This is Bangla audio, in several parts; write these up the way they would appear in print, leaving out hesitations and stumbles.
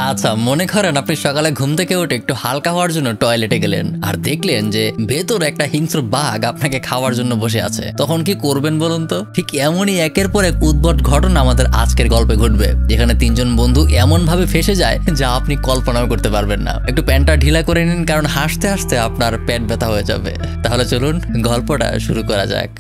আচ্ছা, মনে করেন আপনি সকালে ঘুম থেকে উঠে একটু হালকা হওয়ার জন্য টয়লেটে গেলেন আর দেখলেন যে ভেতর একটা হিংস্র বাঘ আপনাকে খাওয়ার জন্য বসে আছে, তখন কি করবেন বলুন তো? ঠিক এমনই একের পর এক উদ্ভট ঘটনা আমাদের আজকের গল্পে ঘটবে, যেখানে তিনজন বন্ধু এমন ভাবে ফেসে যায় যা আপনি কল্পনাও করতে পারবেন না। একটু প্যান্টটা ঢিলা করে নিন, কারণ হাসতে হাসতে আপনার পেট ব্যথা হয়ে যাবে। তাহলে চলুন গল্পটা শুরু করা যাক।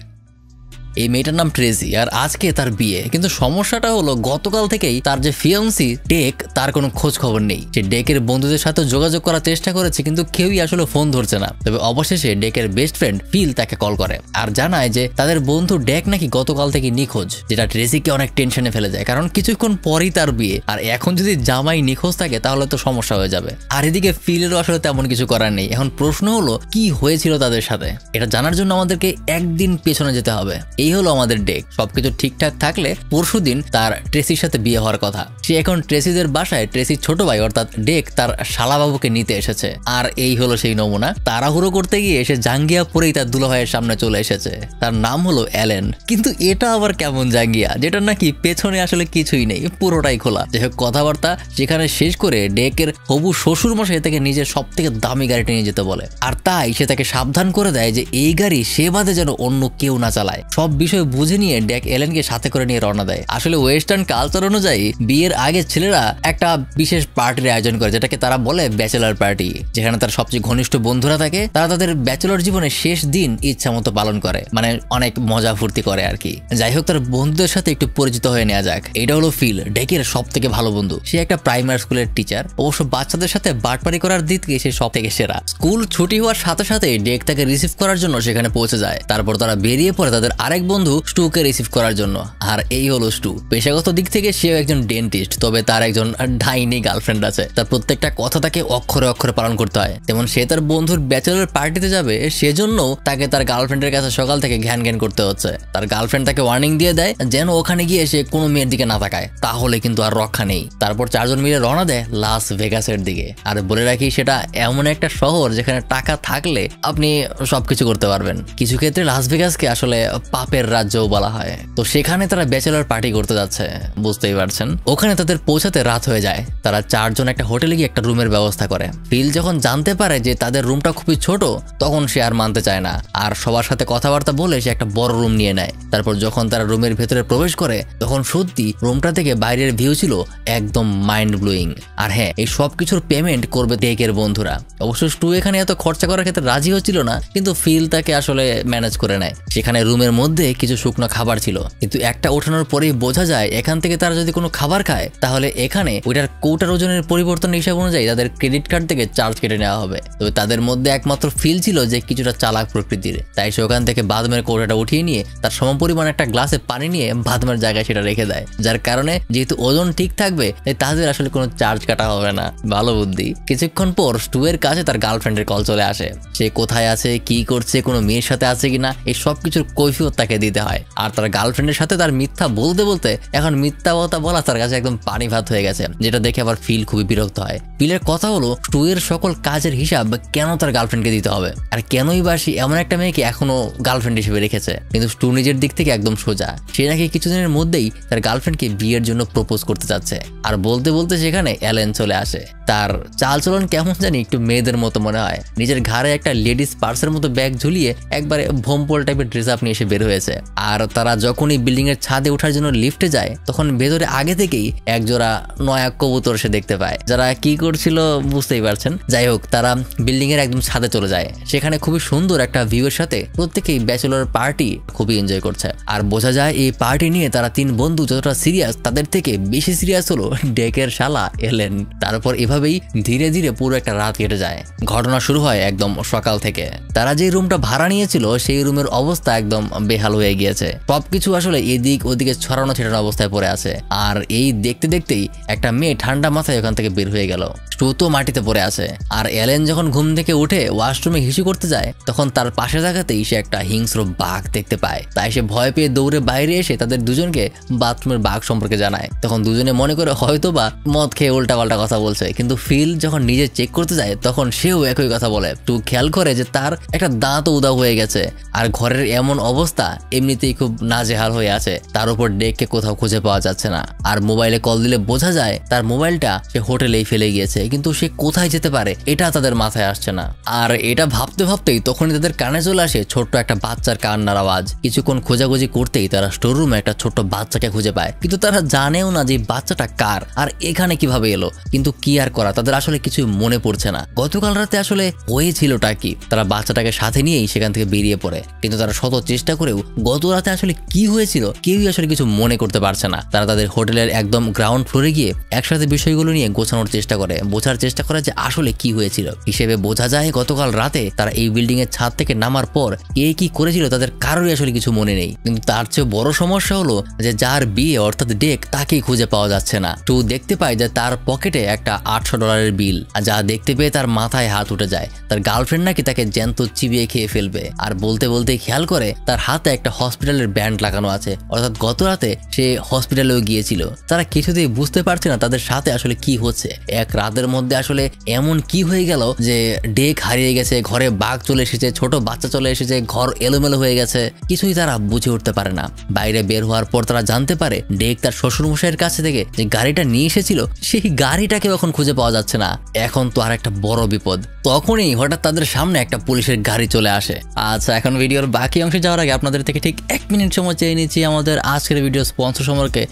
এই মেয়েটার নাম ট্রেসি, আর আজকে তার বিয়ে। কিন্তু সমস্যাটা হলো গতকাল থেকেই তার যে ফিয়ান্সি ডেক, তার কোনো খোঁজ খবর নেই। সে ডেকের বন্ধুদের সাথে যোগাযোগ করার চেষ্টা করেছে, কিন্তু কেউই আসলে ফোন ধরছে না। তবে অবশেষে ডেকের বেস্ট ফ্রেন্ড ফিল তাকে কল করে আর জানায় যে তাদের বন্ধু ডেক নাকি গতকাল থেকে নিখোঁজ, যেটা ট্রেসিকে অনেক টেনশনে ফেলে যায়, কারণ কিছুক্ষণ পরই তার বিয়ে। আর এখন যদি জামাই নিখোঁজ থাকে তাহলে তো সমস্যা হয়ে যাবে। আর এদিকে ফিলেরও আসলে তেমন কিছু করার নেই। এখন প্রশ্ন হলো কি হয়েছিল তাদের সাথে, এটা জানার জন্য আমাদেরকে একদিন পেছনে যেতে হবে। এই হলো আমাদের ডেক। সবকিছু ঠিকঠাক থাকলে পরশুদিন তার ট্রেসির সাথে বিয়ে হওয়ার কথা। সে এখন ট্রেসিদের বাসায় ট্রেসির ছোট ভাই অর্থাৎ ডেক তার শালাবাবুকে নিতে এসেছে। আর এই হলো সেই নমুনা। তাড়াহুড়ো করতে গিয়ে সে জাঙ্গিয়া পরেই তার দুলাভাইয়ের সামনে চলে এসেছে। তার নাম হলো অ্যালেন। কিন্তু এটা আবার কেমন জাঙ্গিয়া, যেটা নাকি পেছনে আসলে কিছুই নেই, পুরোটাই খোলা। যাই হোক, কথাবার্তা সেখানে শেষ করে ডেকের হবু শ্বশুর মশাই তাকে নিজের সব থেকে দামি গাড়িটা নিয়ে যেতে বলে। আর তাই সে তাকে সাবধান করে দেয় যে এই গাড়ি সে বাদে যেন অন্য কেউ না চালায়। সব বিষয় বুঝে নিয়ে ডেক এলেনকে সাথে করে নিয়ে রওনা দেয়। আসলে ওয়েস্টার্ন কালচার অনুযায়ী বিয়ের আগে ছেলেরা একটা বিশেষ পার্টির আয়োজন করে, যেটাকে তারা বলে ব্যাচেলার পার্টি, যেখানে তার সবচেয়ে ঘনিষ্ঠ বন্ধুরা থাকে। তারা তাদের ব্যাচেলর জীবনের শেষ দিন ইচ্ছা মতো পালন করে, মানে অনেক মজা ফুর্তি করে আর কি। যাই হোক, তার বন্ধুদের সাথে একটু পরিচিত হয়ে নেওয়া যাক। এটা হলো ফিল, ডেকের সব থেকে ভালো বন্ধু। সে একটা প্রাইমারি স্কুলের টিচার। অবশ্য বাচ্চাদের সাথে বাটপারি করার দিক থেকে সে সব থেকে সেরা। স্কুল ছুটি হওয়ার সাথে সাথে ডেক তাকে রিসিভ করার জন্য সেখানে পৌঁছে যায়। তারপর তারা বেরিয়ে পড়ে তাদের আরেক বন্ধু স্টুকে রিসিভ করার জন্য। আর এই হলো স্টু। পেশাগত দিক থেকে সেও একজন ডেন্টিস্ট, তবে তার একজন ডাইনি গার্লফ্রেন্ড আছে। তার প্রত্যেকটা কথা তাকে অক্ষরে অক্ষরে পালন করতে হয়। যেমন সে তার বন্ধুর ব্যাচেলর পার্টিতে যাবে, সেজন্য তাকে তার গার্লফ্রেন্ডের কাছে সকাল থেকে ঘ্যান ঘ্যান করতে হচ্ছে। তার গার্লফ্রেন্ড তাকে ওয়ার্নিং দিয়ে দেয় যেন ওখানে গিয়ে সে কোনো মেয়ের দিকে না তাকায়, তাহলে কিন্তু আর রক্ষা নেই। তারপর চারজন মিলে রওনা দেয় লাস ভেগাসের দিকে। আর বলে রাখি, সেটা এমন একটা শহর যেখানে টাকা থাকলে আপনি সবকিছু করতে পারবেন। কিছু ক্ষেত্রে লাস ভেগাসকে আসলে পাপের রাজ্যও বলা হয়। তো সেখানে তারা ব্যাচেলর পার্টি করতে যাচ্ছে, বুঝতেই পারছেন। ওখানে তাদের পৌঁছাতে রাত হয়ে যায়। তারা চারজন একটা হোটেলে গিয়ে একটা রুমের ব্যবস্থা করে। ফিল যখন জানতে পারে যে তাদের রুমটা খুবই ছোট, তখন সে আর মানতে চায় না, আর সবার সাথে কথাবার্তা বলে সে একটা বড় রুম নিয়ে নেয়। তারপর যখন তারা রুমের ভেতরে প্রবেশ করে, তখন সত্যি রুমটা থেকে বাইরের ভিউ ছিল একদম মাইন্ড ব্লোয়িং। আর হ্যাঁ, এই সব কিছুর পেমেন্ট করবে ডেকের বন্ধুরা। অবশ্য স্টু এখানে এত খরচা করার ক্ষেত্রে রাজি হচ্ছিল না, কিন্তু ফিল তাকে আসলে ম্যানেজ করে নেয়। সেখানে রুমের মধ্যে কিছু শুকনো খাবার ছিল, কিন্তু একটা ওঠানোর পরেই বোঝা যায় এখান থেকে তারা যদি কোনো খাবার খায় তাহলে এখানে ওইটার কৌটার ওজনের পরিবর্তন হিসাব অনুযায়ী তাদের ক্রেডিট কার্ড থেকে চার্জ কেটে নেওয়া হবে। তবে তাদের মধ্যে একমাত্র ফিল ছিল যে কিছুটা চালাক প্রকৃতির, তাই সে ওখান থেকে বাদামের কৌটাটা উঠিয়ে নিয়ে তার সমপরিমাণ একটা গ্লাসে পানি নিয়ে বাদামের জায়গায় সেটা রেখে দেয়, যার কারণে যেহেতু ওজন ঠিক থাকবে তাই তাদের আসলে কোনো চার্জ কাটা হবে না। ভালো বুদ্ধি। কিছুক্ষণ পর স্টু এর কাছে তার গার্লফ্রেন্ডের কল চলে আসে। সে কোথায় আছে, কি করছে, কোনো মেয়ের সাথে আছে কিনা, এই সব কিছুর কৈফিয়ত তাকে দিতে হয়। আর তার গার্লফ্রেন্ডের সাথে তার মিথ্যা বলতে বলতে এখন মিথ্যা কথা বলা তার কাছে একদম পানি ভাত হয়ে গেছে, যেটা দেখে আবার ফিল খুবই বিরক্ত হয়। ফিলের কথা হলো স্টু এর সকল কাজের হিসাব কেন তার গার্লফ্রেন্ডকে দিতে হবে, আর কেনই বা সে এমন একটা মেয়েকে এখনো গার্লফ্রেন্ড হিসেবে রেখেছে। কিন্তু স্টু নিজের দিক থেকে একদম সোজা। সে নাকি কিছুদিনের মধ্যেই তার গার্লফ্রেন্ডকে বিয়ের জন্য প্রপোজ করতে যাচ্ছে। আর বলতে বলতে সেখানে অ্যালেন চলে আসে। তার চালচলন কেমন জানি একটু মেয়েদের মতো মনে হয়। নিজের ঘাড়ে একটা লেডিস পার্সের মতো ব্যাগ ঝুলিয়ে একবারে ভোমপোল টাইপের ড্রেস আপ নিয়ে এসে বের হয়েছে। আর তারা যখনই বিল্ডিং এর ছাদে ওঠার জন্য লিফটে যায়, তখন ভেতরে আগে থেকেই একজোড়া নয়া কবুতর সে দেখতে পায়, যারা কি করছিল বুঝতেই পারছেন। যাই হোক, তারা বিল্ডিং এর একদম ছাদে চলে যায়। সেখানে খুবই সুন্দর একটা ভিউ এর সাথে প্রত্যেকেই ব্যাচেলর পার্টি খুবই এনজয় করছে। আর বোঝা যায় এই পার্টি নিয়ে তারা তিন বন্ধু যতটা সিরিয়াস, তাদের থেকে বেশি সিরিয়াস হলো ডেকের শালা এলেন। তারপর এভাবেই ধীরে ধীরে পুরো একটা রাত কেটে যায়। ঘটনা শুরু হয় একদম সকাল থেকে। তারা যে রুমটা ভাড়া নিয়েছিল সেই রুমের অবস্থা একদম বেহাল হয়ে গিয়েছে। সবকিছু আসলে এদিক ওদিকে ছড়ানো ছেটানো অবস্থায় পড়ে আছে। আর এই দেখতে দেখতেই একটা মেয়ে ঠান্ডা মাথায় ওখান থেকে বের হয়ে গেল। স্টু তো মাটিতে পড়ে আছে। আর এলেন যখন ঘুম থেকে উঠে ওয়াশরুমে হিসু করতে যায় তখন তার পাশে থাকাতেই সে একটা হিংস্র বাঘ দেখতে পায়। তাই সে ভয় পেয়ে দৌড়ে বাইরে এসে তাদের দুজনকে বাথরুমের বাঘ সম্পর্কে জানায়। তখন দুজনে মনে করে হয়তোবা মদ খেয়ে উল্টাপাল্টা কথা বলছে, কিন্তু ফিল যখন নিজে চেক করতে যায় তখন সেও একই কথা বলে। টু খেয়াল করে যে তার একটা দাঁতও উধাও হয়ে গেছে আর ঘরের এমন অবস্থা এমনিতেই খুব নাজেহাল হয়ে আছে, তার উপর ডেককে কোথাও খুঁজে পাওয়া যাচ্ছে না। আর মোবাইলে কল দিলে বোঝা যায় তার মোবাইলটা সে হোটেলেই ফেলে গিয়েছে, কিন্তু সে কোথায় যেতে পারে এটা তাদের মাথায় আসছে না। আর এটা ভাবতে ভাবতেই তখনই তাদের কানে চলে আসে ছোট্ট একটা বাচ্চার কান্নার আওয়াজ। কিছুক্ষণ খোঁজাখুঁজি করতেই তারা স্টোর রুমে একটা ছোট্ট বাচ্চাকে খুঁজে পায়, কিন্তু তারা জানেও না যে বাচ্চাটা কার আর এখানে কিভাবে এলো। কিন্তু কি আর করা, তাদের আসলে কিছু মনে পড়ছে না গতকাল রাতে আসলে হয়েছিলটা কি। তারা বাচ্চাটাকে সাথে নিয়েই সেখান থেকে বেরিয়ে পড়ে, কিন্তু তারা শত চেষ্টা করেও গত রাতে আসলে কি হয়েছিল কেউই আসলে কিছু মনে করতে পারছে না। তারা তাদের হোটেলের একদম গ্রাউন্ড ফ্লোরে গিয়ে একসাথে বিষয়গুলো নিয়ে গোছানোর চেষ্টা করে, বোঝার চেষ্টা করে যে আসলে কি হয়েছিল। হিসেবে বোঝা যায় গতকাল রাতে তারা এই বিল্ডিং এর ছাদ থেকে নামার পর কে কি করেছিল তাদের কারোরই আসলে কিছু মনে নেই। কিন্তু তার চেয়ে বড় সমস্যা হলো যে যার বিয়ে অর্থাৎ ডেক তাকেই খুঁজে পাওয়া যাচ্ছে না। টু দেখতে পায় যে তার পকেটে একটা $800 বিল, আর যা দেখতে পেয়ে তার মাথায় হাত উঠে যায়। তার গার্লফ্রেন্ড নাকি তাকে জ্যান্ত চিবিয়ে খেয়ে ফেলবে। আর বলতে বলতে খেয়াল করে তার হাতে একটা হসপিটালের ব্যান্ড লাগানো আছে, অর্থাৎ গত রাতে সে হসপিটালেও গিয়েছিল। তারা কিছুতেই বুঝতে পারছে না তাদের সাথে আসলে কি হচ্ছে। এক রাতের মধ্যে আসলে এমন কি হয়ে গেল যে ডেক হারিয়ে গেছে, ঘরে বাঘ চলে এসেছে, ছোট বাচ্চা চলে এসেছে, ঘর এলোমেলো হয়ে গেছে, কিছুই তারা বুঝে উঠতে পারে না। বাইরে বের হওয়ার পর তারা জানতে পারে ডেক তার শ্বশুরমশাইয়ের কাছে থেকে যে গাড়িটা নিয়ে এসেছিল সেই গাড়িটাকে এখন খুঁজে পাওয়া যাচ্ছে না। এখন তো আর একটা বড় বিপদ। তখনই হঠাৎ তাদের সামনে একটা পুলিশের গাড়ি চলে আসে। আচ্ছা, এখন ভিডিওর বাকি অংশে যাওয়ার আগে আপনাদের থেকে ঠিক 1 মিনিট সময় চেয়ে নিচ্ছি আমাদের আজকের ভিডিও স্পন্সর সম্পর্কে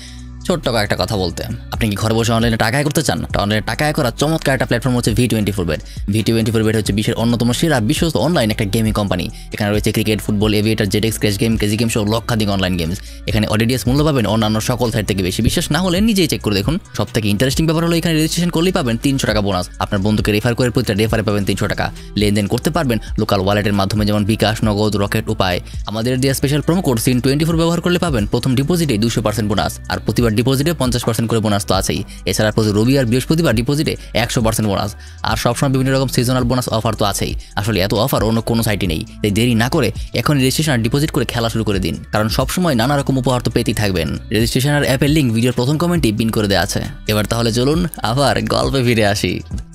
ছোট্ট একটা কথা বলতে। আপনি কি ঘরে বসে অনলাইনে টাকা আয় করতে চান? অনলাইনে টাকা আয় করার চমৎকার একটা প্ল্যাটফর্ম হচ্ছে V24Bet। V24Bet হচ্ছে বিশ্বের অন্যতম সেরা বিশ্বস্ত অনলাইন একটা গেমিং কোম্পানি। এখানে রয়েছে cricket, football, Aviator, জেডেক্স, crash game, KG game সহ লক্ষাধিক অনলাইন গেমস। এখানে অডিডিএস মূল্য পাবেন অন্যান্য সকল সাইট থেকে বেশি। বিশ্বাস না হলে নিজেই চেক করে দেখুন। সব থেকে ইন্টারেস্টিং ব্যাপার হলো এখানে রেজিস্ট্রেশন করলেই পাবেন $300 বোনাস। আপনার বন্ধুকে রেফার করে প্রতিটা রেফারে পাবেন $300। লেনদেন করতে পারবেন লোকাল ওয়ালেটের মাধ্যমে, যেমন বিকাশ, নগদ, রকেট উপায়। আমাদের দেওয়া স্পেশাল প্রোমো কোড SIN24 ব্যবহার করলে পাবেন প্রথম ডিপোজিটে 200% বোনাস, আর প্রতিবার ডিপোজিটে 50% করে বোনাস তো আছেই। এছাড়া প্রতি রবি আর বৃহস্পতিবার ডিপোজিটে 100% বোনাস, আর সবসময় বিভিন্ন রকম সিজনাল বোনাস অফার তো আছেই। আসলে এত অফার অন্য কোনো সাইটে নেই, তাই দেরি না করে এখন রেজিস্ট্রেশন আর ডিপোজিট করে খেলা শুরু করে দিন, কারণ সবসময় নানা রকম উপহার তো পেতেই থাকবেন। রেজিস্ট্রেশন আর অ্যাপের লিঙ্ক ভিডিওর প্রথম কমেন্টে পিন করে দেওয়া আছে। এবার তাহলে চলুন আবার গল্পে ফিরে আসি।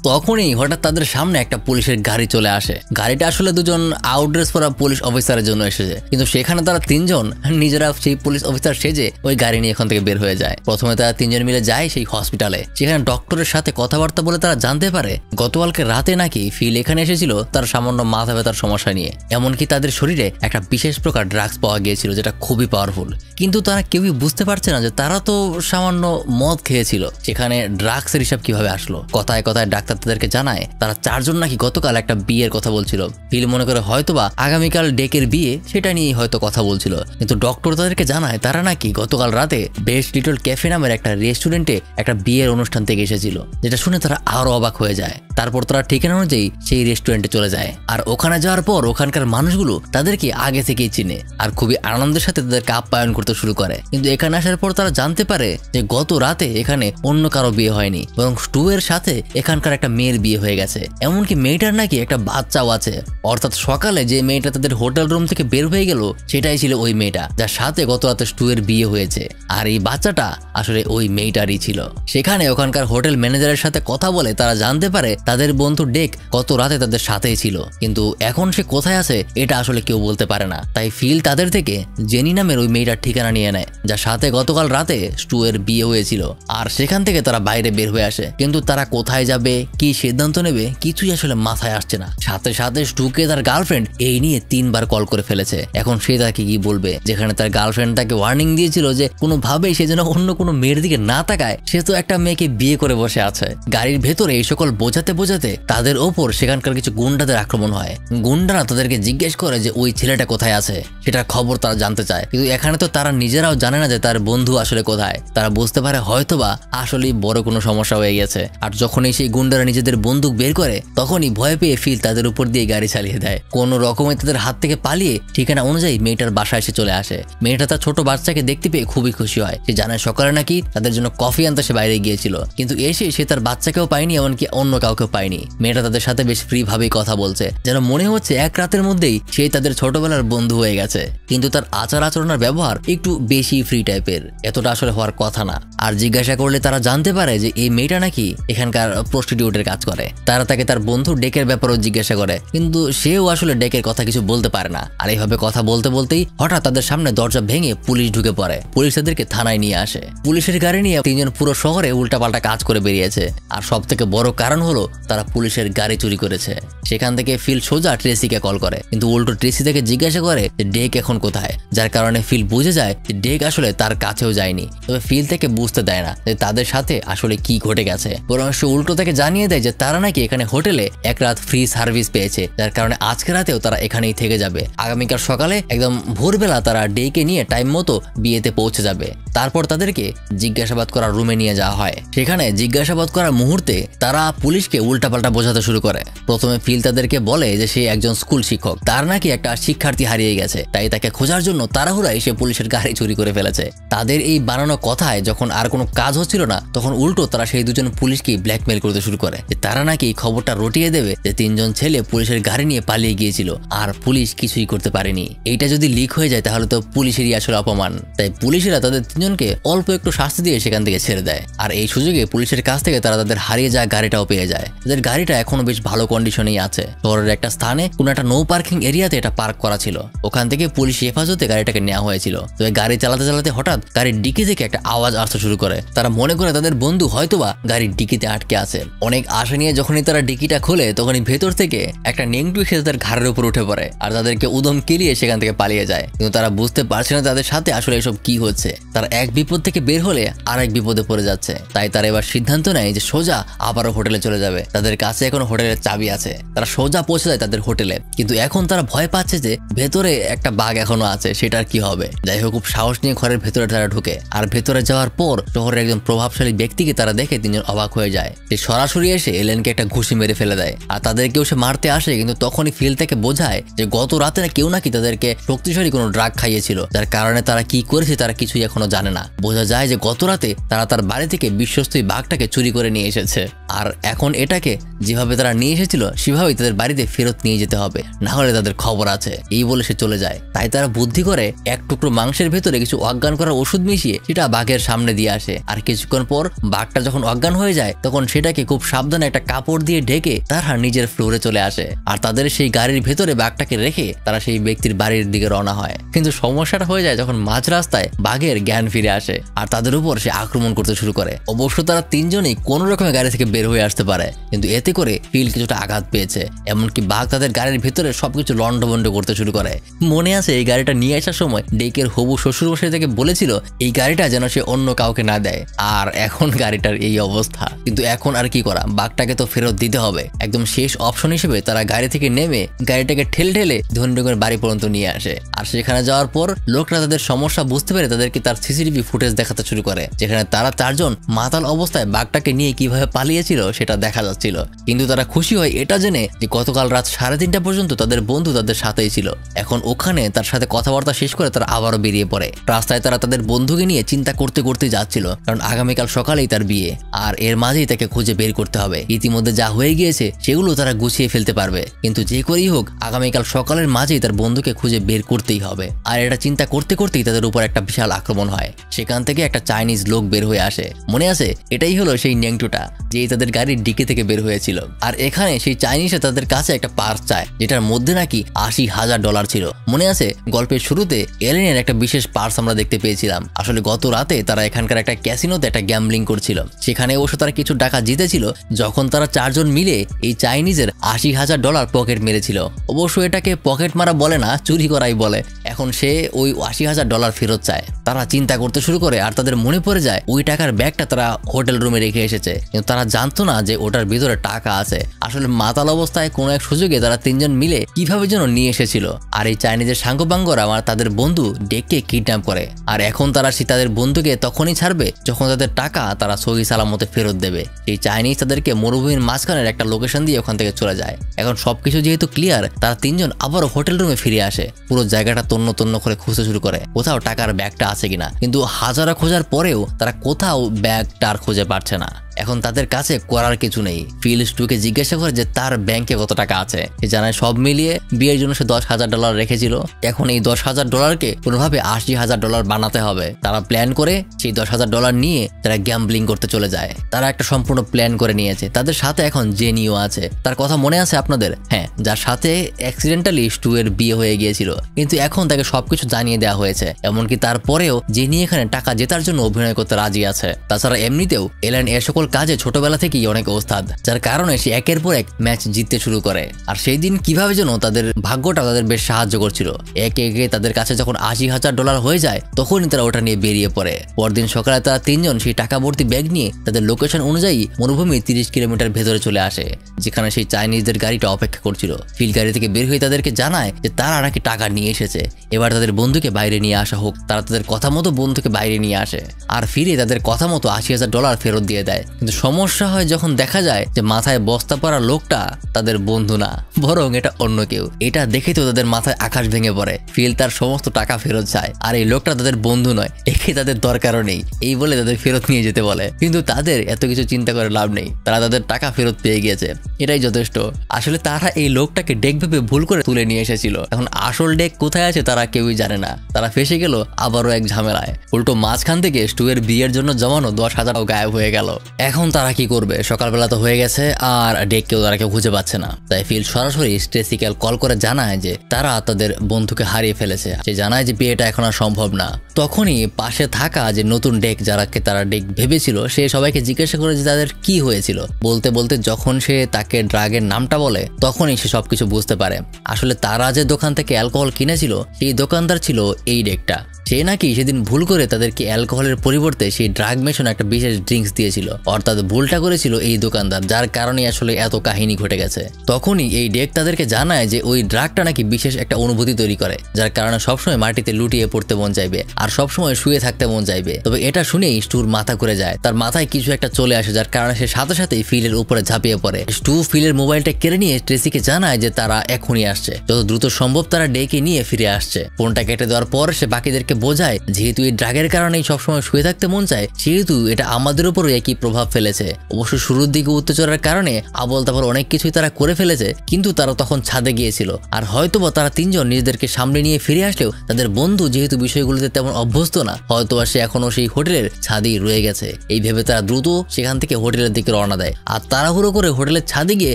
তখনই হঠাৎ তাদের সামনে একটা পুলিশের গাড়ি চলে আসে। গাড়িটা আসলে দুজন আউটড্রেস পরা পুলিশ অফিসারের জন্য এসেছে, কিন্তু সেখানে তারা তিনজন নিজেরা সেই পুলিশ অফিসার সেজে ওই গাড়ি নিয়ে এখান থেকে বের হয়ে যায়। প্রথমে তারা তিনজন মিলে যায় সেই হসপিটালে, সেখানে ডক্টরের সাথে কথাবার্তা বলে তারা জানতে পারে গতকালকে রাতে নাকি ফিল এখানে এসেছিল তার সামান্য মাথা ব্যথার সমস্যা নিয়ে। এমনকি তাদের শরীরে একটা বিশেষ প্রকার ড্রাগস পাওয়া গিয়েছিল যেটা খুবই পাওয়ারফুল, কিন্তু তারা কেউই বুঝতে পারছে না যে তারা তো সামান্য মদ খেয়েছিল, সেখানে ড্রাগসের হিসাব কিভাবে আসলো। কথায় কথায় ডাক্তার তাদেরকে জানায় তারা চারজন নাকি গতকাল একটা বিয়ের কথা বলছিল। ফিল মনে করে হয়তোবা আগামীকাল ডেকের বিয়ে, সেটা নিয়ে হয়তো কথা বলছিল, কিন্তু ডক্টর তাদেরকে জানায় তারা নাকি গতকাল রাতে বেস্ট লিটল ক্যাফে নামের একটা রেস্টুরেন্টে একটা বিয়ের অনুষ্ঠান থেকে এসেছিল, যেটা শুনে তারা আরো অবাক হয়ে যায়। তারপর তারা ঠিকানা অনুযায়ী সেই রেস্টুরেন্টে চলে যায়, আর ওখানে যাওয়ার পর ওখানকার মানুষগুলো তাদেরকে আগে থেকেই চিনে আর খুবই আনন্দের সাথে তাদেরকে আপ্যায়ন করতে শুরু করে। কিন্তু এখানে আসার পর তারা জানতে পারে যে গত রাতে এখানে অন্য কারো বিয়ে হয়নি, বরং স্টু এর সাথে এখানকার একটা মেয়ের বিয়ে হয়ে গেছে। এমনকি মেয়েটার নাকি একটা বাচ্চাও আছে, অর্থাৎ সকালে যে মেয়েটা তাদের হোটেল রুম থেকে বের হয়ে গেল সেটাই ছিল ওই মেয়েটা যার সাথে গত রাতে স্টু এর বিয়ে হয়েছে, আর এই বাচ্চাটা আসলে ওই মেয়েটারই ছিল। সেখানে ওখানকার হোটেল ম্যানেজারের সাথে কথা বলে তারা জানতে পারে তাদের বন্ধু ডেক গত রাতে তাদের সাথেই ছিল, কিন্তু এখন সে কোথায় আছে এটা আসলে কেউ বলতে পারে না। তাই ফিল তাদের থেকে জেনি নামের ওই মেয়েটার ঠিকানা নিয়ে নেয় যার সাথে গতকাল রাতে স্টু এর বিয়ে হয়েছিল, আর সেখান থেকে তারা বাইরে বের হয়ে আসে। কিন্তু তারা কোথায় যাবে, কি সিদ্ধান্ত নেবে, কিছুই আসলে মাথায় আসছে না। সাথে সাথে স্টুকে তার গার্লফ্রেন্ড এই নিয়ে 3 বার কল করে ফেলেছে। এখন সে তাকে কি বলবে, যেখানে তার গার্লফ্রেন্ড তাকে ওয়ার্নিং দিয়েছিল যে কোনোভাবেই সে যেন অন্য কোনো মেয়ের দিকে না তাকায়, সে তো একটা মেয়েকে বিয়ে করে বসে আছে। গাড়ির ভেতরে এই সকল বোঝাতে বোঝাতে তাদের ওপর সেখানকার কিছু গুন্ডাদের আক্রমণ হয়। গুন্ডারা তাদেরকে জিজ্ঞেস করে যে ওই ছেলেটা কোথায় আছে, সেটার খবর তারা জানতে চায়, কিন্তু এখানে তো তারা নিজেরাও জানে না যে তার বন্ধু আসলে কোথায়। তারা বুঝতে পারে হয়তোবা আসলেই বড় কোনো সমস্যা হয়ে গেছে। আর যখনই সেই গুন্ডারা তারা নিজেদের বন্দুক বের করে তখনই ভয় পেয়ে ফিল তাদের উপর দিয়ে গাড়ি চালিয়ে দেয়। কোনো রকমে তাদের হাত থেকে পালিয়ে ঠিকানা অনুযায়ী মেয়েটার বাসায় এসে চলে আসে। মেয়েটা তার ছোট বাচ্চাকে দেখতে পেয়ে খুবই খুশি হয়। সে জানে সকালে নাকি তাদের জন্য কফি আনতে সে বাইরে গিয়েছিল, কিন্তু এসে সে তার বাচ্চাকেও পায়নি, এমনকি অন্য কাউকেও পায়নি। মেয়েটা তাদের সাথে বেশ ফ্রি ভাবেই কথা বলছে, যেন মনে হচ্ছে এক রাতের মধ্যেই সে তাদের ছোটবেলার বন্ধু হয়ে গেছে। কিন্তু তার আচার আচরণের ব্যবহার একটু বেশি ফ্রি টাইপের, এতটা আসলে হওয়ার কথা না। আর জিজ্ঞাসা করলে তারা জানতে পারে যে এই মেয়েটা নাকি এখানকার প্রস্টিটিউটের কাজ করে। তারা তাকে তার বন্ধু ডেকের ব্যাপারেও জিজ্ঞাসা করে, কিন্তু সেও আসলে ডেকের কথা কিছু বলতে পারে না। আর এইভাবে কথা বলতে বলতেই হঠাৎ তাদের সামনে দরজা ভেঙে পুলিশ ঢুকে পড়ে। পুলিশ তাদেরকে থানায় নিয়ে আসে। পুলিশের গাড়ি নিয়ে তিনজন পুরো শহরে উল্টাপাল্টা কাজ করে বেরিয়েছে। আর সব থেকে বড় কারণ হলো তারা পুলিশের গাড়ি চুরি করেছে। সেখান থেকে ফিল সোজা ট্রেসিকে কল করে, কিন্তু উল্টো ট্রেসি থেকে জিজ্ঞাসা করে যে ডেক এখন কোথায়, যার কারণে ফিল বুঝে যায় যে ডেক আসলে তার কাছেও যায়নি। তবে ফিল থেকে বুঝতে দেয় না যে তাদের সাথে আসলে কি ঘটে গেছে, বরং সে উল্টো থেকে জানিয়ে দেয় যে তারা নাকি এখানে হোটেলে এক রাত ফ্রি সার্ভিস পেয়েছে, যার কারণে আজকে রাতেও তারা এখানেই থেকে যাবে। আগামীকাল সকালে একদম ভোরবেলা তারা ডেকে নিয়ে টাইম মতো বিয়েতে পৌঁছে যাবে। তারপর তাদেরকে জিজ্ঞাসাবাদ করার রুমে নিয়ে যাওয়া হয়। সেখানে জিজ্ঞাসাবাদ করার মুহূর্তে তারা পুলিশকে উল্টাপাল্টা বোঝাতে শুরু করে। প্রথমে ফিল তাদেরকে বলে যে সে একজন স্কুল শিক্ষক, তার নাকি একটা শিক্ষার্থী হারিয়ে গেছে, তাই তাকে খোঁজার জন্য তাড়াহুড়ায় সে পুলিশের গাড়ি চুরি করে ফেলেছে। তাদের এই বানানো কথায় যখন আর কোনো কাজ হচ্ছিল না, তখন উল্টো তারা সেই দুজন পুলিশকে ব্ল্যাকমেল করতে শুরু করে যে তারা নাকি খবরটা রটিয়ে দেবে যে তিনজন ছেলে পুলিশের গাড়ি নিয়ে পালিয়ে গিয়েছিল আর পুলিশ কিছুই করতে পারেনি। এইটা যদি লিক হয়ে যায় তাহলে তো পুলিশেরই আসলে অপমান। তাই পুলিশেরা তাদের তিনজনকে অল্প একটু শাস্তি দিয়ে সেখান থেকে ছেড়ে দেয়। আর এই সুযোগে পুলিশের কাছ থেকে তারা তাদের হারিয়ে যাওয়া গাড়িটাও পেয়ে যায়। তাদের গাড়িটা এখনো বেশ ভালো কন্ডিশনেই আছে। শহরের একটা স্থানে কোনো একটা নো পার্কিং এরিয়াতে এটা পার্ক করা ছিল। ওখান থেকে পুলিশ হেফাজতে গাড়িটাকে নেওয়া হয়েছিল। তবে গাড়ি চালাতে চালাতে হঠাৎ গাড়ির ডিকি থেকে একটা আওয়াজ আসতে শুরু করে। তারা মনে করে তাদের বন্ধু হয়তোবা গাড়ির ডিকিতে আটকে আছে। অনেক আশা নিয়ে যখনই তারা ডিকিটা খোলে তখনই ভেতর থেকে একটা নেংটু এসে তাদের ঘাড়ের উপর উঠে পড়ে আর তাদেরকে উদম কেলিয়ে সেখান থেকে পালিয়ে যায়। কিন্তু তারা বুঝতে পারছে না তাদের সাথে আসলে এসব কি হচ্ছে। তারা এক বিপদ থেকে বের হলে আরেক বিপদে পড়ে যাচ্ছে। তাই তারা এবার সিদ্ধান্ত নেয় যে সোজা আবারও হোটেলে চলে যাবে। তাদের কাছে এখন হোটেলের চাবি আছে। তারা সোজা পৌঁছে যায় তাদের হোটেলে, কিন্তু এখন তারা ভয় পাচ্ছে যে ভেতরে একটা বাঘ এখনো আছে, সেটার কি হবে। যাই হোক, খুব সাহস নিয়ে ঘরের ভেতরে তারা ঢুকে। আর ভেতরে যাওয়ার পর শহরের একজন প্রভাবশালী ব্যক্তিকে তারা দেখে তিনজন অবাক হয়ে যায়। সে সরাসরি এসে এলেনকে একটা ঘুষি মেরে ফেলে দেয়। আর তাদেরকেও সে মারতে আসে, কিন্তু তখনই ফিল থেকে বোঝায় যে গত রাতে না কেউ নাকি তাদেরকে শক্তিশালী কোনো ড্রাগ খাইয়েছিল, যার কারণে তারা কি করেছে তারা কিছুই এখনো জানে না। বোঝা যায় যে গত রাতে তারা তার বাড়ি থেকে বিশ্বস্ত বাঘটাকে চুরি করে নিয়ে এসেছে। আর এখন এটাকে যেভাবে তারা নিয়ে এসেছিল সেভাবেই তাদের বাড়িতে ফেরত নিয়ে যেতে হবে, না হলে তাদের খবর আছে। এই বলে সে চলে যায়। তাই তারা বুদ্ধি করে এক টুকরো মাংসের ভেতরে কিছু অজ্ঞান করার ওষুধ মিশিয়ে সেটা বাঘের সামনে দিয়ে আসে। আর কিছুক্ষণ পর বাঘটা যখন অজ্ঞান হয়ে যায় তখন সেটাকে খুব সাবধানে একটা কাপড় দিয়ে ঢেকে তারা নিজের ফ্লোরে চলে আসে। আর তাদের সেই গাড়ির ভেতরে বাঘটাকে রেখে তারা সেই ব্যক্তির বাড়ির দিকে রওনা হয়। কিন্তু সমস্যাটা হয়ে যায় যখন মাঝ রাস্তায় বাঘের জ্ঞান ফিরে আসে আর তাদের উপর সে আক্রমণ করতে শুরু করে। অবশ্য তারা তিনজনই কোনো রকমের গাড়ি থেকে বের হয়ে আসতে পারে, কিন্তু এতে করে ফিল কিছুটা আঘাত পেয়েছে। এমনকি বাঘ তাদের গাড়ির ভিতরে সবকিছু লন্ডভন্ড করতে শুরু করে। মনে আছে এই গাড়িটা নিয়ে আসার সময় ডেকের হবু শ্বশুরমশাই থেকে বলেছিল এই গাড়িটা যেন সে অন্য কাউকে না দেয়। আর এখন গাড়িটার এই অবস্থা। কিন্তু এখন আর কি করা, বাঘটাকে তো ফেরত দিতে হবে। একদম শেষ অপশন হিসেবে তারা গাড়ি থেকে নেমে গাড়িটাকে ঠেলে ধনীর বাড়ি পর্যন্ত নিয়ে আসে। আর সেখানে যাওয়ার পর লোকরা তাদের সমস্যা বুঝতে পেরে তাদেরকে তার সিসিটিভি ফুটেজ দেখাতে শুরু করে, যেখানে তারা চারজন মাতাল অবস্থায় বাঘটাকে নিয়ে কিভাবে পালিয়েছিল সেটা দেখা যাচ্ছিল। কিন্তু তারা খুশি হয় এটা জেনে যে গতকাল রাত 3:30 পর্যন্ত তাদের বন্ধু তাদের সাথেই ছিল। এখন ওখানে তার সাথে কথাবার্তা শেষ করে তারা আবারও বেরিয়ে পড়ে। রাস্তায় তারা তাদের বন্ধুকে নিয়ে চিন্তা করতে করতে যাচ্ছিল, কারণ আগামীকাল সকালেই তার বিয়ে। আর এর মাঝেই তাকে খুঁজে বের করতে হবে। ইতিমধ্যে যা হয়ে গিয়েছে সেগুলো তারা গুছিয়ে ফেলতে পারবে, কিন্তু যে করেই হোক আগামীকাল সকালের মাঝেই তার বন্ধুকে খুঁজে বের করতেই হবে। আর এটা চিন্তা করতে করতেই তাদের উপর একটা বিশাল আক্রমণ হয়। সেখান থেকে একটা চাইনিজ লোক বের হয়ে আসে। মনে আছে এটাই হলো সেই ন্যাংটুটা যে তাদের গাড়ির ডিকি থেকে বের হয়েছিল। আর এখানে সেই চাইনিজে তাদের কাছে একটা পার্স চায়, যেটার মধ্যে নাকি $80,000 ছিল। মনে আছে গল্পের শুরুতে এলেনের একটা বিশেষ পার্স আমরা দেখতে পেয়েছিলাম। আসলে গত রাতে তারা এখানকার একটা ক্যাসিনোতে একটা গ্যাম্বলিং করছিল। সেখানে অবশ্য তারা কিছু টাকা জিতেছিল যখন তারা চারজন মিলে এই চাইনিজের $80,000 পকেট মেরেছিল। অবশ্য এটাকে পকেট মারা বলে না, চুরি করাই বলে। এখন সে ওই $80,000 ফেরত চায়। তারা চিন্তা করতে শুরু করে আর তাদের মনে পড়ে যায় ওই টাকার ব্যাগটা তারা হোটেল রুমে রেখে এসেছে, কিন্তু তারা জানতো না যে ওটার ভিতরে টাকা আছে। আসলে মাতাল অবস্থায় কোনো এক সুযোগে তারা তিনজন মিলে কিভাবে যেন নিয়ে এসেছিল। আর এই চাইনিজের সাঙ্গপাঙ্গরা আমার তাদের বন্ধু ডেককে কিডন্যাপ করে, আর এখন তারা তাদের বন্ধুকে তখনই ছাড়বে যখন তাদের টাকা তারা সহি সালামতে ফেরত দেবে। এই চাইনিজ তাদেরকে মরুভূমির মাঝখানের একটা লোকেশন দিয়ে ওখান থেকে চলে যায়। এখন সবকিছু যেহেতু ক্লিয়ার, তারা তিনজন আবারও হোটেল রুমে ফিরে আসে, পুরো জায়গাটা তন্ন তন্ন করে খুঁজতে শুরু করে কোথাও টাকার ব্যাগটা আছে কিনা, কিন্তু হাজারো খোঁজার পরেও তারা কোথাও ব্যাগটার খুঁজে পাচ্ছে না। এখন তাদের কাছে করার কিছু নেই। ফিল স্টুকে জিজ্ঞাসা করে যে তার ব্যাংকে কত টাকা আছে। সে জানায় সব মিলিয়ে বিয়ের জন্য সে $10,000 রেখেছিল। এখন এই $10,000কে কোনোভাবে $80,000 বানাতে হবে। তারা প্ল্যান করে সেই $10,000 নিয়ে তারা গ্যাম্বলিং করতে চলে যায়। তারা একটা সম্পূর্ণ প্ল্যান করে নিয়েছে। তাদের সাথে এখন জেনিও আছে। তার কথা মনে আছে আপনাদের? হ্যাঁ, যার সাথে অ্যাক্সিডেন্টালি স্টুয়ের বিয়ে হয়ে গিয়েছিল, কিন্তু এখন তাকে সবকিছু জানিয়ে দেওয়া হয়েছে। এমনকি তারপরেও জেনি এখানে টাকা জেতার জন্য অভিনয় করতে রাজি আছে। তাছাড়া এমনিতেও এলেন এ সকল কাজে ছোটবেলা থেকেই অনেক ওস্তাদ, যার কারণে সে একের পর এক ম্যাচ জিততে শুরু করে। আর সেই দিন কিভাবে যেন তাদের ভাগ্যটা তাদের বেশ সাহায্য করছিল। একে একে তাদের কাছে যখন $80,000 হয়ে যায়, তখনই তারা ওটা নিয়ে বেরিয়ে পড়ে। পরদিন সকালে তারা তিনজন সেই টাকা ভর্তি ব্যাগ নিয়ে তাদের লোকেশন অনুযায়ী মরুভূমির 30 কিলোমিটার ভেতরে চলে আসে, যেখানে সেই চাইনিজদের গাড়িটা অপেক্ষা করছিল। ফিল গাড়ি থেকে বের হয়ে তাদেরকে জানায় যে তারা নাকি টাকা নিয়ে এসেছে, এবার তাদের বন্ধুকে বাইরে নিয়ে আসা হোক। তারা তাদের কথা মতো বন্ধুকে বাইরে নিয়ে আসে আর ফিরে তাদের কথা মতো $80,000 ফেরত দিয়ে দেয়। কিন্তু সমস্যা হয় যখন দেখা যায় যে মাথায় বস্তা পরা লোকটা তাদের বন্ধু না, বরং এটা অন্য কেউ। এটা দেখে তো তাদের মাথায় আকাশ ভেঙে পড়ে। ফিল তার সমস্ত টাকা ফেরত চায়, আর এই লোকটা তাদের বন্ধু নয়, একে তাদের দরকারও নেই, এই বলে তাদের ফেরত নিয়ে যেতে বলে। কিন্তু তাদের এত কিছু চিন্তা করে লাভ নেই, তারা তাদের টাকা ফেরত পেয়ে গিয়েছে, এটাই যথেষ্ট। আসলে তারা এই লোকটাকে ডেক ভেবে ভুল করে তুলে নিয়ে এসেছিল। এখন আসল ডেক কোথায় আছে তারা কেউই জানে না। তারা ফেসে গেল আবারও এক ঝামেলায়। উল্টো মাঝখান থেকে স্টুয়ের বিয়ের জন্য জমানো $10,000 গায়েব হয়ে গেল। এখন তারা কি করবে? সকালবেলা তো হয়ে গেছে আর ডেককেও তারা কেউ খুঁজে পাচ্ছে না। তাই ফিল সরাসরি স্টেসিকে কল করে জানায় যে তারা তাদের বন্ধুকে হারিয়ে ফেলেছে। সে জানায় যে বিয়েটা এখন আর সম্ভব না। তখনই পাশে থাকা যে নতুন ডেক, যারাকে তারা ডেক ভেবেছিল, সে সবাইকে জিজ্ঞাসা করে যে তাদের কি হয়েছিল। বলতে বলতে যখন সে তাকে ড্রাগের নামটা বলে, তখনই সে সবকিছু বুঝতে পারে। আসলে তারা যে দোকান থেকে অ্যালকোহল কিনেছিল, সেই দোকানদার ছিল এই ডেকটা। সে নাকি সেদিন ভুল করে তাদেরকে অ্যালকোহলের পরিবর্তে সেই ড্রাগ মেশানো একটা বিশেষ ড্রিঙ্কস দিয়েছিল, অর্থাৎ ভুলটা করেছিল এই দোকানদার, যার কারণে আসলে এত কাহিনী ঘটে গেছে। তখনই এই ডেক তাদেরকে জানায় যে ওই ড্রাগটা নাকি বিশেষ একটা অনুভূতি তৈরি করে, যার কারণে সবসময় মাটিতে লুটিয়ে পড়তে মন চাইবে আর সবসময় শুয়ে থাকতে মন চাইবে। তবে এটা শুনেই স্টুর মাথা ঘুরে যায়, তার মাথায় কিছু একটা চলে আসে, যার কারণে সে সাথে সাথেই ফিলের উপরে ঝাঁপিয়ে পড়ে। স্টু ফিলের মোবাইলটা কেড়ে নিয়ে ট্রেসিকে জানায় যে তারা এখনই আসছে, যত দ্রুত সম্ভব তারা ডেকে নিয়ে ফিরে আসছে। ফোনটা কেটে দেওয়ার পর সে বাকিদেরকে বোঝায় যেহেতু এই ড্রাগের কারণেই সবসময় শুয়ে থাকতে মন চায়, সেহেতু এটা আমাদের উপরও একই প্রভাব ফেলেছে। অবশ্য শুরুর দিকে উত্তেজনার কারণে আবল তাবল অনেক কিছুই তারা করে ফেলেছে, কিন্তু তারা তখন ছাদে গিয়েছিল। আর হয়তোবা তারা তিনজন নিজেদেরকে সামনে নিয়ে ফিরে আসলেও তাদের বন্ধু যেহেতু বিষয়গুলোতে তেমন অভ্যস্ত না, হয়তোবা সে এখনো সেই হোটেলের ছাদেই রয়ে গেছে। এই ভেবে তারা দ্রুত সেখান থেকে হোটেলের দিকে রওনা দেয়। আর তাড়াহুড়ো করে হোটেলের ছাদে গিয়ে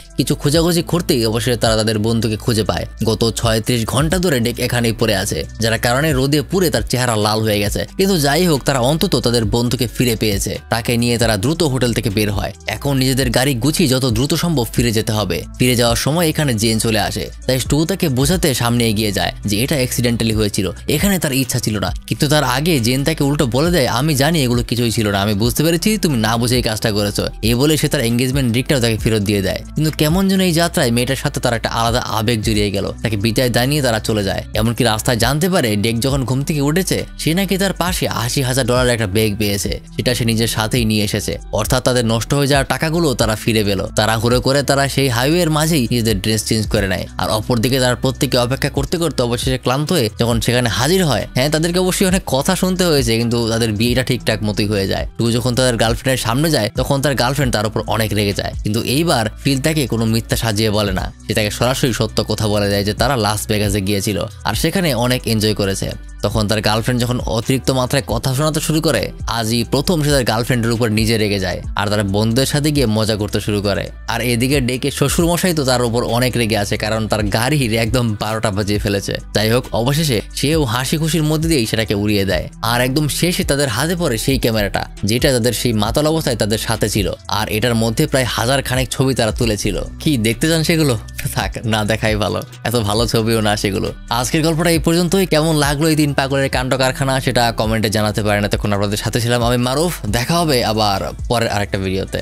কিছু খোঁজাখুঁজি করতেই অবশ্যই তারা তাদের বন্ধুকে খুঁজে পায়। গত 36 ঘন্টা ধরে ডেক এখানেই পড়ে আছে, যার কারণে রোদে পুড়ে তার চেহারা লাল হয়ে গেছে। কিন্তু যাই হোক, তারা অন্তত তাদের বন্ধুকে ফিরে পেয়েছে। তাকে নিয়ে তারা দ্রুত হোটেল থেকে বের হয়। এখন নিজেদের গাড়ি গুছিয়ে যত দ্রুত সম্ভব ফিরে যেতে হবে। ফিরে যাওয়ার সময় এখানে জেন চলে আসে, তাই স্টু তাকে বোঝাতে সামনে এগিয়ে যায় যে এটা অ্যাক্সিডেন্টালি হয়েছিল, এখানে তার ইচ্ছা ছিল না। কিন্তু তার আগে জেন তাকে উল্টো বলে দেয়, আমি জানি এগুলো কিছুই ছিল না, আমি বুঝতে পেরেছি তুমি না বুঝে এই কাজটা করেছো। এই বলে সে তার এঙ্গেজমেন্ট রিংটাও তাকে ফেরত দিয়ে দেয়। কিন্তু কেমন যেন এই যাত্রায় মেয়েটার সাথে তার একটা আলাদা আবেগ জড়িয়ে গেল। তাকে বিদায় জানিয়ে তারা চলে যায়। এমনকি রাস্তায় জানতে পারে ডেক যখন ঘুম থেকে উঠেছে, সে নাকি তার পাশে $80,000 একটা ব্যাগ পেয়েছে, সেটা সে নিজের সাথেই নিয়ে এসেছে। অর্থাৎ তাদের নষ্ট হয়ে যাওয়ার টাকাগুলো তারা ফিরে পেল। তারা ঘুরে করে তারা সেই হাইওয়ের মাঝেই নিজেদের ড্রেস চেঞ্জ করে নেয়। আর অপরদিকে তারা প্রত্যেকে অপেক্ষা করতে করতে অবশেষে ক্লান্ত হয়ে যখন সেখানে হাজির হয়, হ্যাঁ তাদেরকে অবশ্যই অনেক কথা শুনতে হয়েছে, কিন্তু তাদের বিয়েটা ঠিকঠাক মতোই হয়ে যায়। টু যখন তাদের গার্লফ্রেন্ডের সামনে যায়, তখন তার গার্লফ্রেন্ড তার উপর অনেক রেগে যায়। কিন্তু এইবার ফিল তাকে কোনো মিথ্যা সাজিয়ে বলে না, সে তাকে সরাসরি সত্য কথা বলে দেয় যে তারা লাস ভেগাসে গিয়েছিল আর সেখানে অনেক এনজয় করেছে। তখন তার গার্লফ্রেন্ড যখন অতিরিক্ত মাত্রায় কথা শোনাতে শুরু করে, আজই প্রথম সে তার গার্লফ্রেন্ডের উপর নিজে রেগে যায় আর তার বন্ধুদের সাথে গিয়ে মজা করতে শুরু করে। আর এদিকে ডেকে শ্বশুর মশাই তো তার উপর অনেক রেগে আছে, কারণ তার গাড়ির একদম 12টা বাজিয়ে ফেলেছে। যাই হোক, অবশেষে সেও হাসি খুশির মধ্যে দিয়েই সেটাকে উড়িয়ে দেয়। আর একদম শেষে তাদের হাতে পড়ে সেই ক্যামেরাটা, যেটা তাদের সেই মাতাল অবস্থায় তাদের সাথে ছিল। আর এটার মধ্যে প্রায় 1000 খানেক ছবি তারা তুলেছিল। কি দেখতে চান সেগুলো? থাক, না দেখাই ভালো, এত ভালো ছবিও না সেগুলো। আজকের গল্পটা এই পর্যন্তই। কেমন লাগলো এই 3 পাগলের কাণ্ড কারখানা সেটা কমেন্টে জানাতে পারেন। এতক্ষণ আপনাদের সাথে ছিলাম আমি মারুফ। দেখা হবে আবার পরের আরেকটা ভিডিওতে।